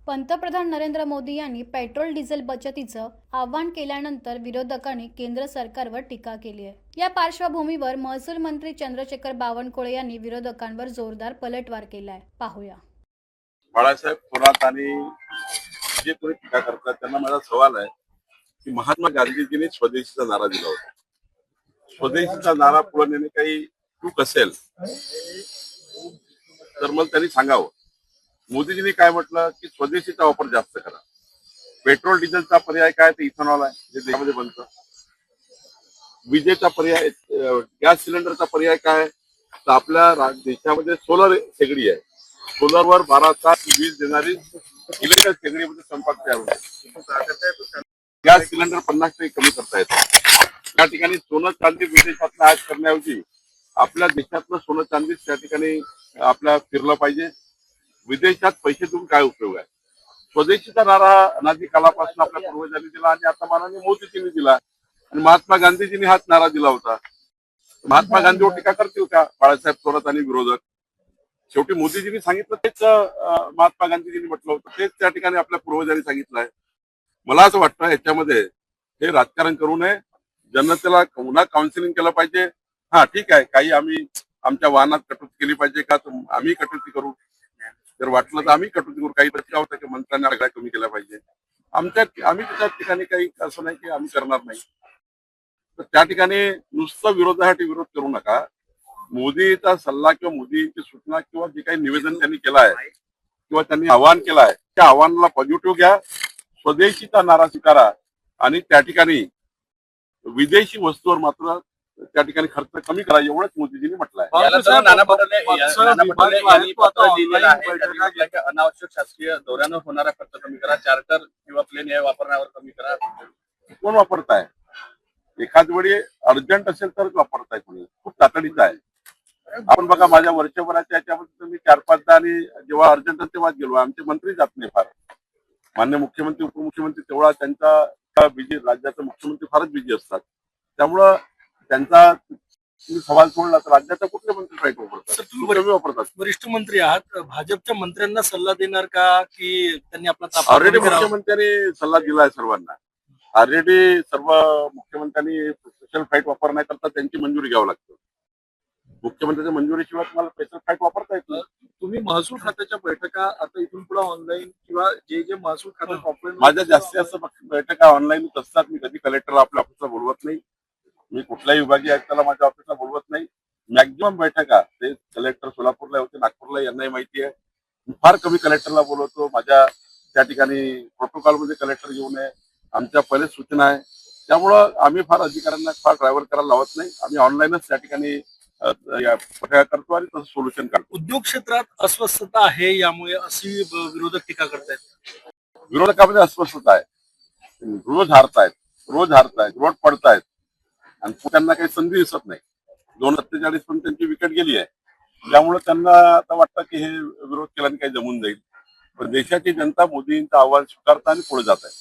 पंतप्रधान नरेंद्र मोदी यांनी petrol diesel बचतीचं आवाहन केल्यानंतर विरोधकांनी केंद्र सरकारवर टीका केली आहे। या पार्श्वभूमीवर महसूल मंत्री चंद्रशेखर बावनकुळे यांनी विरोधकांवर जोरदार पलटवार केलाय। पाहूया। बाळासाहेब थोरात आणि जे कोणी टीका करतात त्यांना माझा सवाल आहे की महात्मा गांधीजींनी स्वदेशीचा नारा दिला होता। स्वदेशीचा नारा पुढे नेणे काही चूक असेल तर मग त्यांनी सांगावं। मोदीजींनी काय म्हटलं की स्वदेशीचा वापर जास्त करा। पेट्रोल डिझेलचा पर्याय काय ते इथेनॉल आहे जे देशामध्ये बनतं। विजेचा पर्याय गॅस सिलेंडरचा पर्याय काय तर आपल्या देशामध्ये सोलर शेगडी आहे। सोलरवर 12 तास वीज देणारी इलेक्ट्रिकल शेगडीमध्ये स्वयंपाक तयार होतो। गॅस सिलेंडर 50% कमी करता येतं। त्या ठिकाणी सोनं चांदी विदेशातलं आयात करण्याऐवजी आपल्या देशातलं सोनं चांदी त्या ठिकाणी आपल्या फिरलं पाहिजे। विदेशात पैसे देऊन काय उपयोग आहे। स्वदेशीचा नारा अनादी कालापासून आपल्या पूर्वजांनी दिला आणि आता माननीय मोदीजींनी दिला आणि महात्मा गांधीजींनी हाच नारा दिला होता। महात्मा गांधीवर टीका करतील का बाळासाहेब थोरात आणि विरोधक? शेवटी मोदीजींनी सांगितलं तेच महात्मा गांधीजींनी म्हटलं होतं, तेच त्या ठिकाणी आपल्या पूर्वजांनी सांगितलं आहे। मला असं वाटतं याच्यामध्ये हे राजकारण करू नये। जनतेला पुन्हा काउन्सिलिंग केलं पाहिजे। हा ठीक आहे, काही आम्ही आमच्या वाहनात कटुती केली पाहिजे का आम्ही कटुती करू, जर वाटलं तर आम्ही कटुती करू। काही प्रश्न होता की मंत्र्यांना आकडा कमी केला पाहिजे। आम्ही त्या ठिकाणी काही असं नाही की आम्ही करणार नाही। तर त्या ठिकाणी नुसतं विरोधासाठी विरोध करू नका। मोदीचा सल्ला किंवा मोदीची सूचना किंवा जे काही निवेदन त्यांनी केलं आहे किंवा त्यांनी आवाहन केलं आहे त्या आव्हानाला पॉझिटिव्ह घ्या। स्वदेशीचा नारा स्वीकारा आणि त्या ठिकाणी विदेशी वस्तूवर मात्र त्या ठिकाणी खर्च कमी करा, एवढंच मोदीजींनी म्हटलं आहे। अनावश्यक शासकीय दौऱ्यानं होणारा खर्च कमी करा, चार्टर किंवा प्लेन या वापरण्यावर कमी करा। कोण वापरताय? एखाद वेळी अर्जंट असेल तरच वापरताय, कोणी खूप तातडीचं आहे। आपण बघा माझ्या वर्षभराच्या याच्यामध्ये मी 4-5दा आणि जेव्हा अर्जंट तेव्हाच गेलो। आमचे मंत्री जात नाही फार। मान्य मुख्यमंत्री उपमुख्यमंत्री तेवढा त्यांचा बिझी, राज्याचे मुख्यमंत्री फारच बिझी असतात। त्यामुळं त्यांचा सवाल सोडला तर राज्याचा कुठले मंत्री फ्लाईट वापरतात? तुम्ही वापरतात। वरिष्ठ मंत्री आहात, भाजपच्या मंत्र्यांना सल्ला देणार का की त्यांनी आपला ऑलरेडी मुख्यमंत्र्यांनी सल्ला दिलाय सर्वांना। ऑलरेडी सर्व मुख्यमंत्र्यांनी स्पेशल फ्लाईट वापरण्याकरता त्यांची मंजुरी घ्यावं लागतं। मुख्यमंत्र्यांच्या मंजुरीशिवाय तुम्हाला स्पेशल फ्लाईट वापरता येत नाही। तुम्ही महसूल खात्याच्या बैठका आता इथून पुढे ऑनलाईन किंवा जे महसूल खात्यात ऑफलाईन माझ्या जास्तीत जास्त बैठका ऑनलाईनच असतात। मी कधी कलेक्टरला आपल्या ऑफिसला बोलवत नाही। मी कुठल्याही विभागीय आयुक्ताला माझ्या ऑफिसला बोलवत नाही। मॅक्झिमम बैठका ते कलेक्टर सोलापूरला होते, नागपूरला, यांनाही माहिती आहे। मी फार कमी कलेक्टरला बोलवतो। माझ्या त्या ठिकाणी प्रोटोकॉलमध्ये कलेक्टर येऊ नये आमच्या पहिले सूचना आहे। त्यामुळं आम्ही फार अधिकाऱ्यांना फार ड्रायव्हर करायला लावत नाही। आम्ही ऑनलाईनच त्या ठिकाणी करतो आणि तसं सोल्युशन काढतो। उद्योग क्षेत्रात अस्वस्थता आहे, यामुळे अशी विरोधक टीका करतायत। विरोधकामध्ये अस्वस्थता आहे। रोज हारतायत, रोज पडतायत आणि त्यांना काही संधी दिसत नाही। 247 पण त्यांची विकेट गेली आहे। त्यामुळे त्यांना आता वाटतं की हे विरोध केल्याने काही जमून जाईल। पण देशाची जनता मोदींचं आव्हान स्वीकारता आणि पुढे जात आहे।